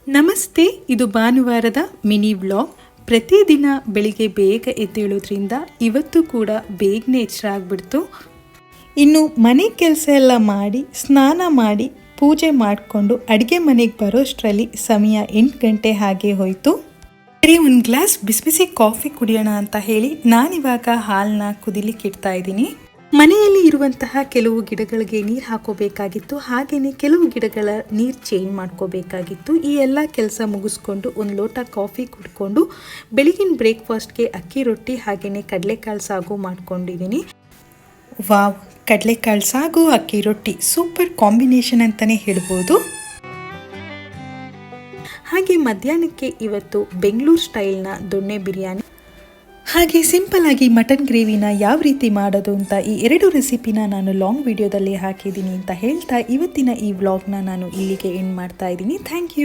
ನಮಸ್ತೆ, ಇದು ಭಾನುವಾರದ ಮಿನಿ ವ್ಲಾಗ್. ಪ್ರತಿದಿನ ಬೆಳಿಗ್ಗೆ ಬೇಗ ಎದ್ದೇಳೋದ್ರಿಂದ ಇವತ್ತು ಕೂಡ ಬೇಗನೆ ಎಚ್ಚರ ಆಗ್ಬಿಡ್ತು. ಇನ್ನು ಮನೆ ಕೆಲಸ ಎಲ್ಲ ಮಾಡಿ ಸ್ನಾನ ಮಾಡಿ ಪೂಜೆ ಮಾಡಿಕೊಂಡು ಅಡುಗೆ ಮನೆಗೆ ಬರೋಷ್ಟರಲ್ಲಿ ಸಮಯ 8 ಗಂಟೆ ಹಾಗೆ ಹೋಯಿತು. ಸರಿ, ಒಂದು ಗ್ಲಾಸ್ ಬಿಸಿ ಬಿಸಿ ಕಾಫಿ ಕುಡಿಯೋಣ ಅಂತ ಹೇಳಿ ನಾನಿವಾಗ ಹಾಲನ್ನ ಕುದಿಲಿಕ್ಕೆ ಇಡ್ತಾ ಇದ್ದೀನಿ. ಮನೆಯಲ್ಲಿ ಇರುವಂತಹ ಕೆಲವು ಗಿಡಗಳಿಗೆ ನೀರು ಹಾಕೋಬೇಕಾಗಿತ್ತು, ಹಾಗೆಯೇ ಕೆಲವು ಗಿಡಗಳ ನೀರು ಚೇಂಜ್ ಮಾಡ್ಕೋಬೇಕಾಗಿತ್ತು. ಈ ಎಲ್ಲ ಕೆಲಸ ಮುಗಿಸ್ಕೊಂಡು ಒಂದು ಲೋಟ ಕಾಫಿ ಕುಡ್ಕೊಂಡು ಬೆಳಗಿನ ಬ್ರೇಕ್ಫಾಸ್ಟ್ಗೆ ಅಕ್ಕಿ ರೊಟ್ಟಿ ಹಾಗೆಯೇ ಕಡಲೆಕಾಳು ಸಾಗು ಮಾಡ್ಕೊಂಡಿದ್ದೀನಿ. ವಾವ್, ಕಡಲೆಕಾಳು ಸಾಗು ಅಕ್ಕಿ ರೊಟ್ಟಿ ಸೂಪರ್ ಕಾಂಬಿನೇಷನ್ ಅಂತಲೇ ಹೇಳ್ಬೋದು. ಹಾಗೆ ಮಧ್ಯಾಹ್ನಕ್ಕೆ ಇವತ್ತು ಬೆಂಗಳೂರು ಸ್ಟೈಲ್ನ ದೊಣ್ಣೆ ಬಿರಿಯಾನಿ ಹಾಗೆ ಸಿಂಪಲ್ ಆಗಿ ಮಟನ್ ಗ್ರೇವಿನ ಯಾವ ರೀತಿ ಮಾಡೋದು ಅಂತ ಈ 2 ರೆಸಿಪಿನ ನಾನು ಲಾಂಗ್ ವಿಡಿಯೋದಲ್ಲಿ ಹಾಕಿದ್ದೀನಿ ಅಂತ ಹೇಳ್ತಾ ಇವತ್ತಿನ ಈ ವ್ಲಾಗ್ನ ನಾನು ಇಲ್ಲಿಗೆ ಎಂಡ್ ಮಾಡ್ತಾ ಇದ್ದೀನಿ. Thank you.